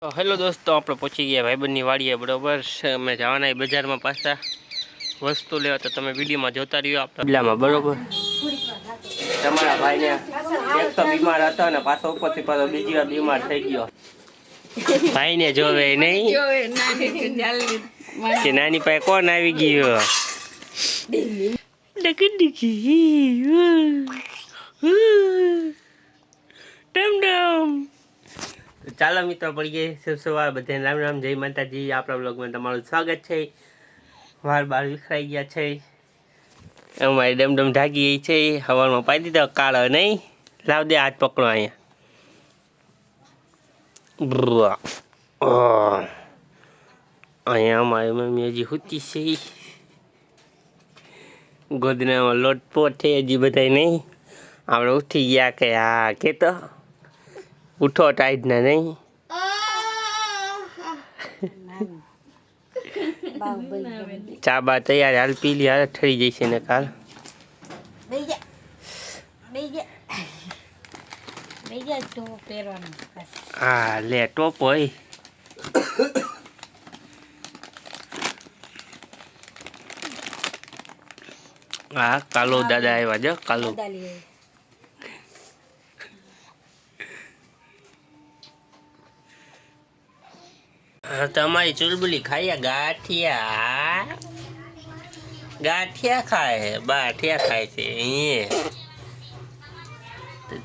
તો હેલો દોસ્તો, આપણે પહોંચી ગયા ભાઈબંધની વાડીએ. બરોબર, અમે જવાના બજારમાં પાછા વસ્તુ લેવા, તો તમે વિડીયોમાં જોતા રહ્યો આપણા બિલામાં. બરોબર, તમારા ભાઈને એક તો બીમાર હતો ને પાછો ઉપરથી પાછો બીજી વાર બીમાર થઈ ગયો. ભાઈને જોવે નહીં કે નાની પાસે કોણ આવી ગયો. ચાલો મિત્રો, પડી ગઈ સવાર. બધાને રામ રામ, જય માતાજી. આપણા બ્લોગમાં તમારું સ્વાગત છે. વાર બાર વિખરાઈ ગયા છે, અમારી ડમડમ ઢાગી ગઈ છે. હવારમાં પાઈ દીધો કાળો નહીં. લાવ દે, હાથ પકડો અહીંયા. અહીંયા અમારી મમ્મી હજી સૂતી છે. ગોદનામાં લોટપોટ છે હજી બધા નહીં. આપણે ઉઠી ગયા કે હા કેતો ઉઠો ટાઈટના નહીં. ચા બા તૈયાર, હાલ પી લી, હાલ ઠરી જઈશે ને કાલ. હા લે, ટોપ હોય. હા કાલો દાદા આવ્યા જો. કાલો તમારી ચુલબુલી ખાયા ગાંઠિયા. ગાંઠિયા ખાય, બાઠિયા ખાય છે.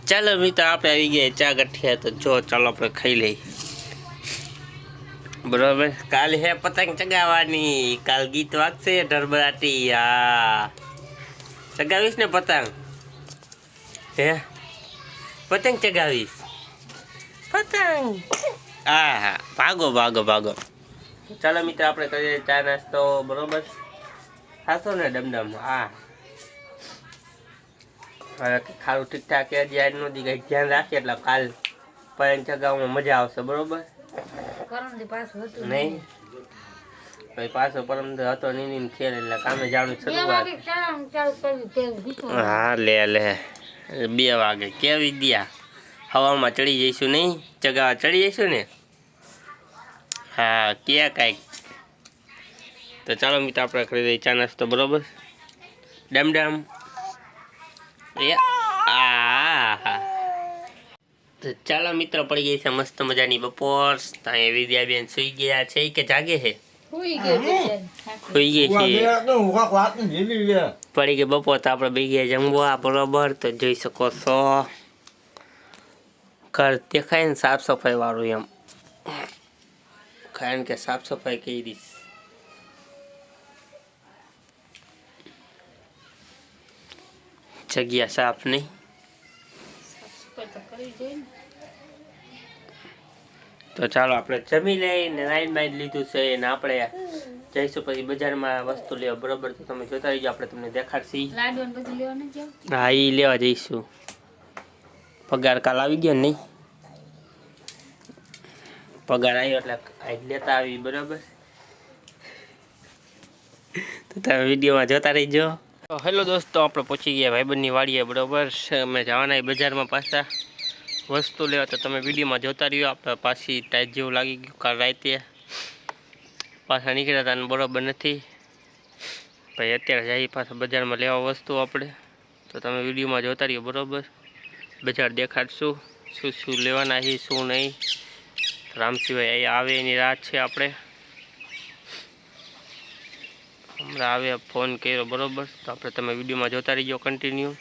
ચાલો મિત્રો, આપણે આવી ગયા ચા ગાંઠિયા. તો જો ચાલો આપણે ખાઈ લઈ. બરોબર, કાલ હે પતંગ ચગાવવાની. કાલ ગીત વાગશે ઢરબરાટી. હા ચગાવીશ ને પતંગ? હે પતંગ ચગાવીશ? પતંગ હા હા, ભાગો ભાગો ભાગો. ચાલો મિત્રો, આપણે કરીએ ચા નાસ્તો. બરોબર, ખાશો ને ડમડમ? હા હવે ખારું ઠીકઠાક હજી આજ નો દી કંઈક ધ્યાન રાખીએ એટલે કાલ પતંગ ચગાવવામાં મજા આવશે. બરોબર નહીં ભાઈ, પાછો પરમ હતો નીની ખેલ એટલે કામે જવાનું શરૂઆત. હા લે લે, 2 વાગે કેવી દ્યા હવામાં ચડી જઈશું નહીં? ચગાવા ચડી જઈશું ને? હા ક્યાં કાંઈક. તો ચાલો મિત્રો, આપણે કરી દઈએ ચા નાસ્તો. બરોબર, ડમડમ. તો ચાલો મિત્રો, પડી ગઈ છે મસ્ત મજાની બપોર. ત્યાં વિદ્યાબેન સુઈ ગયા છે કે જાગે છે? સુઈ ગઈ છે. પડી ગઈ બપોર, તો આપણે બે ગયા જમવા. બરોબર, તો જોઈ શકો છો ઘર દેખાય ને સાફ સફાઈ વાળું એમ, કારણ કે સાફ સફાઈ કરી જગ્યા સાફ નહીં. તો ચાલો આપણે જમી લઈને નાઈન બાઈન લીધું છે ને આપણે જઈશું પછી બજારમાં વસ્તુ લેવા. બરોબર, તો તમે જોતા રહીજો, આપણે તમને દેખાડશી. હા એ લેવા જઈશું. પગાર કાલ આવી ગયો નહીં? પગાર આવ્યો એટલે આજ લેતા આવી. બરાબર, તો તમે વિડીયોમાં જોતા રહીજો. તો હેલો દોસ્તો, આપણે પહોંચી ગયા ભાઈબંધની વાડીએ. બરાબર, અમે જવાના બજારમાં પાછા વસ્તુ લેવા, તો તમે વિડીયોમાં જોતા રહ્યો. આપણે પાછી ટાઈટ જેવું લાગી ગયું કાલ રાતે, પાછા નીકળ્યા હતા. બરાબર નથી ભાઈ, અત્યારે જઈએ પાછા બજારમાં લેવા વસ્તુ આપણે. તો તમે વિડીયોમાં જોતા રહ્યો. બરાબર, બજાર દેખાડશું શું શું લેવાના છે શું નહીં. રામસિંહભાઈ આવે એની રાત છે. આપણે હમણાં આવે ફોન કર્યો. બરાબર, તો આપણે તમે વિડીયોમાં જોતા રહીજો કન્ટિન્યુ.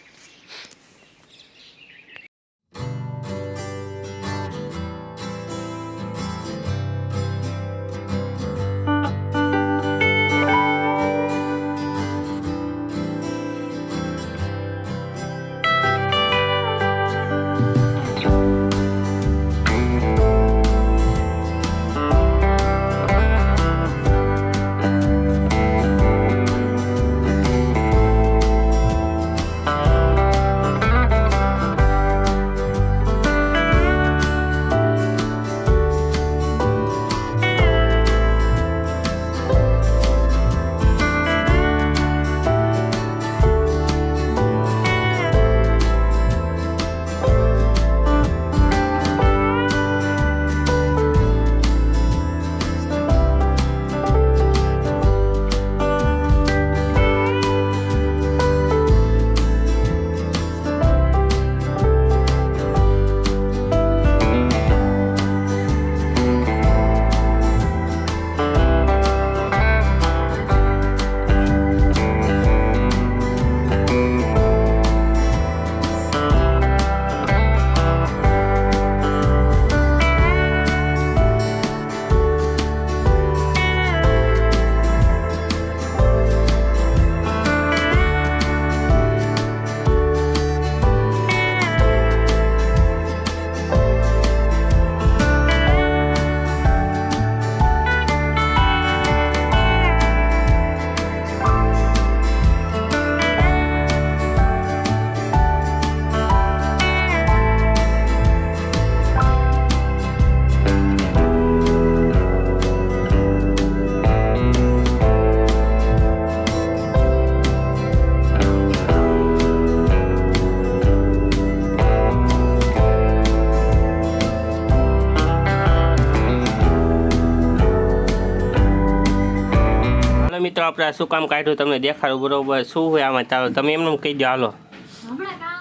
મિત્રો આપણે આ શું કામ કાઢ્યું તમને દેખાડું બરોબર શું હોય આમાં ચાલો તમે એમને કહી દો હાલો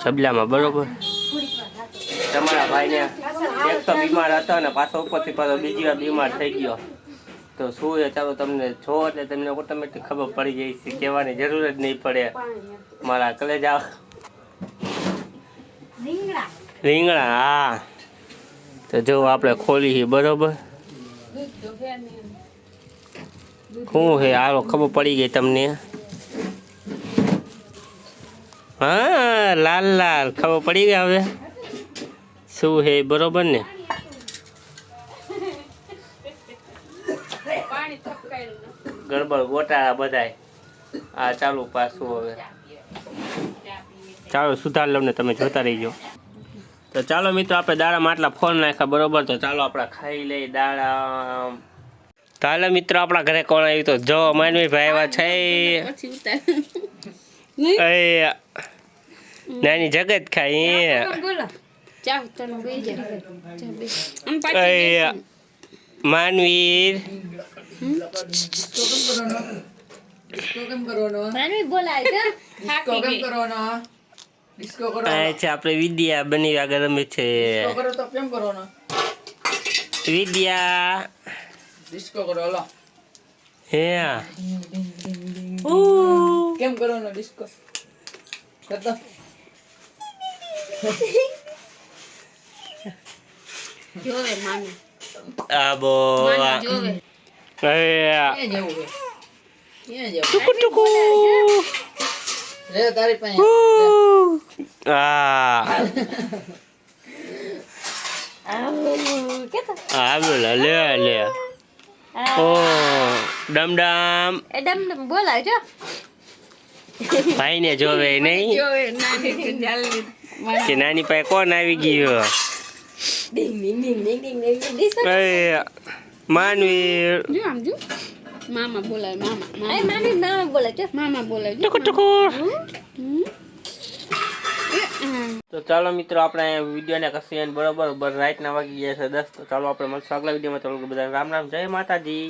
છબલામાં બરોબર તમારા ભાઈને એક તો બીમાર હતો ને પાછો ઉપરથી પાછો બીજી વાર બીમાર થઈ ગયો તો શું છે ચાલો તમને છો એટલે તમને ઓટોમેટિક ખબર પડી જાય છે કહેવાની જરૂર જ નહીં પડે મારા કલેજા રીંગણા હા તો જો આપણે ખોલી બરોબર શું છે હાલો ખબર પડી ગઈ તમને હા લાલ લાલ ખબર પડી ગઈ હવે શું છે બરોબર ને ગડબડ ગોટાળા બધાય આ ચાલુ પાછું હવે ચાલો સુધાર લઉં ને તમે જોતા રહીજો તો ચાલો મિત્રો આપણે દાળામાં આટલા ફોન નાખ્યા બરોબર તો ચાલો આપણે ખાઈ લઈએ દાળા તો હાલો મિત્રો આપણા ઘરે કોણ આવ્યું તો જો માનવીભાઈ આવ્યા છે નાની જગત ખાઈ માનવીર આપણે વિદ્યા બની આગળ રમે છે વિદ્યા હે કેમ કરવાનો ડિસ્કો કરતો જોવે મામી આબો જોવે ક્યાં જવું છે ક્યાં જવું ટુકુ ટુકુ લે તારી પાસે લે લે ઓ ડમ ડમ બોલાવ જો ભાઈ ને જોવે નહીં જોવે નાની જલ્દી કે નાની પાસે કોણ આવી ગયો ડિંગ ડિંગ ડિંગ ડિંગ ડિંગ ડિંગ માનવીર જો આમ જો મામા બોલાય મામા એ મામી મામા બોલાય જો મામા બોલાય ટુકુ ટુકુ તો ચાલો મિત્રો આપણે વિડીયોને કસી બરોબર રાઈટના વાગી ગયા છે 10 તો ચાલો આપણે મળશું આગલા વિડીયોમાં ચાલો બધા રામ રામ જય માતાજી